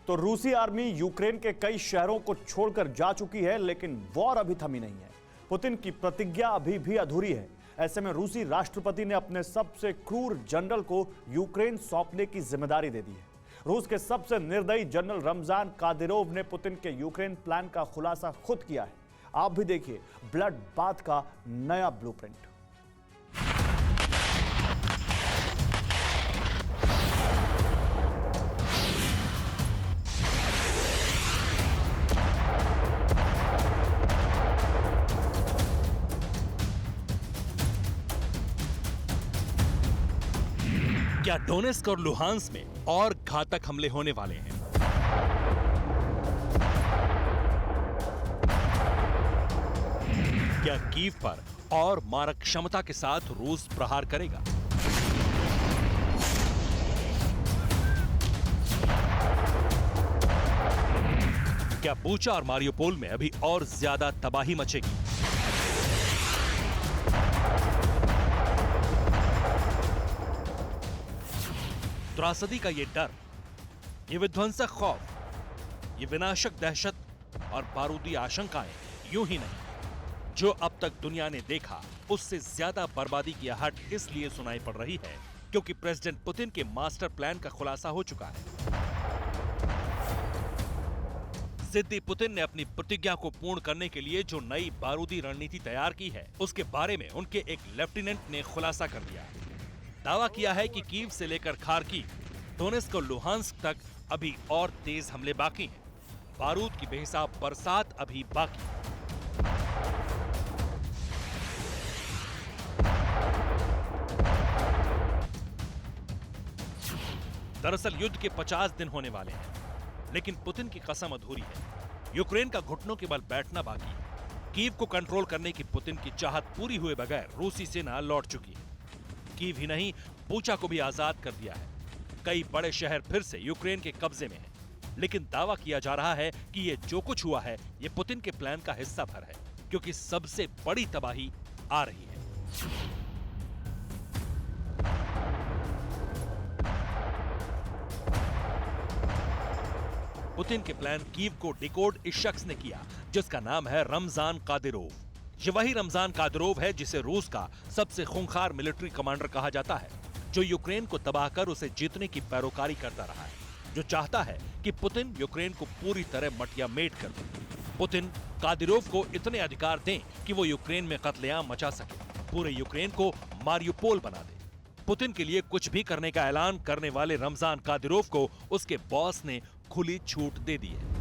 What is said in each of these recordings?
तो रूसी army Ukraine के कई शहरों को छोड़कर जा चुकी है, लेकिन वॉर अभी थमी नहीं है। पुतिन की प्रतिज्ञा अभी भी अधूरी है। ऐसे में रूसी राष्ट्रपति ने अपने सबसे क्रूर जनरल को यूक्रेन सौंपने की जिम्मेदारी दे दी है। रूस के सबसे निर्दयी जनरल रमजान कादिरोव ने पुतिन के यूक्रेन प्लान का खुलासा खुद किया है। आप भी देखिए ब्लड बाथ का नया ब्लूप्रिंट। क्या डोनेस्क और लुहांस में और घातक हमले होने वाले हैं? क्या कीव पर और मारक क्षमता के साथ रूस प्रहार करेगा? क्या बूचा और मारियोपोल में अभी और ज्यादा तबाही मचेगी? त्रासदी का ये डर, ये विध्वंसक खौफ, ये विनाशक दहशत और बारूदी आशंकाएं यूं ही नहीं, जो अब तक दुनिया ने देखा उससे ज्यादा बर्बादी की आहट इसलिए सुनाई पड़ रही है क्योंकि प्रेसिडेंट पुतिन के मास्टर प्लान का खुलासा हो चुका है। जिद्दी पुतिन ने अपनी प्रतिज्ञा को पूर्ण करने के लिए जो नई बारूदी रणनीति तैयार की है, उसके बारे में उनके एक लेफ्टिनेंट ने खुलासा कर दिया। दावा किया है कि कीव से लेकर खार्किव, डोनेस्क और लुहांस्क तक अभी और तेज हमले बाकी हैं। बारूद की बेहिसाब बरसात अभी बाकी। दरअसल युद्ध के 50 दिन होने वाले हैं, लेकिन पुतिन की कसम अधूरी है। यूक्रेन का घुटनों के बल बैठना बाकी है। कीव को कंट्रोल करने की पुतिन की चाहत पूरी हुए बगैर रूसी सेना लौट चुकी है। कीव ही नहीं, बूचा को भी आजाद कर दिया है। कई बड़े शहर फिर से यूक्रेन के कब्जे में हैं, लेकिन दावा किया जा रहा है कि ये जो कुछ हुआ है, ये पुतिन के प्लान का हिस्सा भर है, क्योंकि सबसे बड़ी तबाही आ रही है। पुतिन के प्लान कीव को डिकोड इस शख्स ने किया जिसका नाम है रमजान कादिरोव। ये वही रमजान कादिरोव है जिसे रूस का सबसे खूंखार मिलिट्री कमांडर कहा जाता है, जो यूक्रेन को तबाह कर उसे जीतने की पैरोकारी करता रहा है, जो चाहता है कि पुतिन यूक्रेन को पूरी तरह मटियामेट कर दे। पुतिन कादिरोव को इतने अधिकार दें कि वो यूक्रेन में कत्लेआम मचा सके, पूरे यूक्रेन को मारियोपोल बना दे। पुतिन के लिए कुछ भी करने का ऐलान करने वाले रमजान कादिरोव को उसके बॉस ने खुली छूट दे दी है।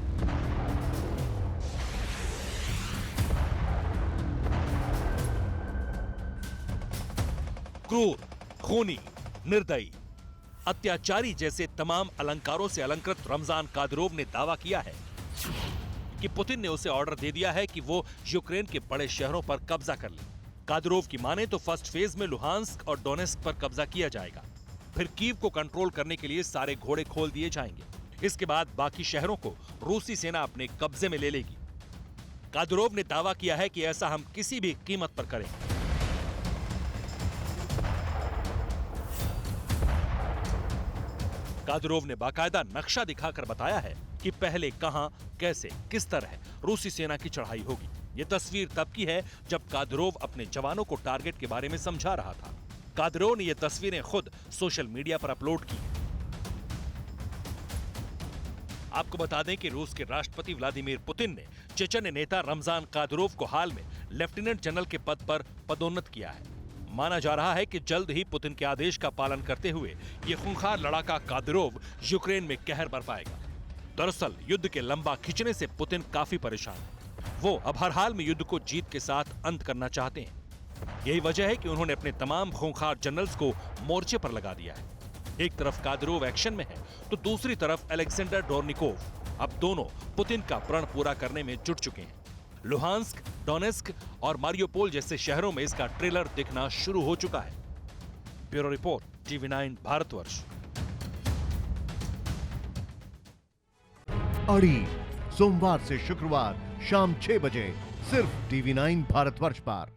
क्रूर, खूनी, निर्दयी, अत्याचारी जैसे तमाम अलंकारों से अलंकृत रमजान कादिरोव ने दावा किया है कि पुतिन ने उसे ऑर्डर दे दिया है कि वो यूक्रेन के बड़े शहरों पर कब्जा कर ले। कादिरोव की माने तो फर्स्ट फेज में लुहांस्क और डोनेस्क पर कब्जा किया जाएगा, फिर कीव को कंट्रोल करने के लिए सारे घोड़े खोल दिए जाएंगे। इसके बाद बाकी शहरों को रूसी सेना अपने कब्जे में ले लेगी। कादिरोव ने दावा किया है कि ऐसा हम किसी भी कीमत पर करेंगे। कादिरोव ने बाकायदा नक्शा दिखाकर बताया है कि पहले कहां, कैसे, किस तरह रूसी सेना की चढ़ाई होगी। ये तस्वीर तब की है जब कादिरोव अपने जवानों को टारगेट के बारे में समझा रहा था। कादिरोव ने ये तस्वीरें खुद सोशल मीडिया पर अपलोड की। आपको बता दें कि रूस के राष्ट्रपति व्लादिमीर पुतिन ने चेचन्य नेता रमजान कादिरोव को हाल में लेफ्टिनेंट जनरल के पद पर पदोन्नत किया है। माना जा रहा है कि जल्द ही पुतिन के आदेश का पालन करते हुए ये खूंखार लड़ाका कादिरोव यूक्रेन में कहर बरपाएगा। दरअसल युद्ध के लंबा खिंचने से पुतिन काफी परेशान है। वो अब हर हाल में युद्ध को जीत के साथ अंत करना चाहते हैं। यही वजह है कि उन्होंने अपने तमाम खूंखार जनरल्स को मोर्चे पर लगा दिया है। एक तरफ कादिरोव एक्शन में है तो दूसरी तरफ अलेक्जेंडर डोर्निकोव। अब दोनों पुतिन का प्रण पूरा करने में जुट चुके हैं। लुहांस्क, डोनेस्क और मारियोपोल जैसे शहरों में इसका ट्रेलर दिखना शुरू हो चुका है। Bureau report, TV9 Bharatvarsh. अड़ी सोमवार से शुक्रवार शाम 6 बजे सिर्फ TV9 भारतवर्ष पर।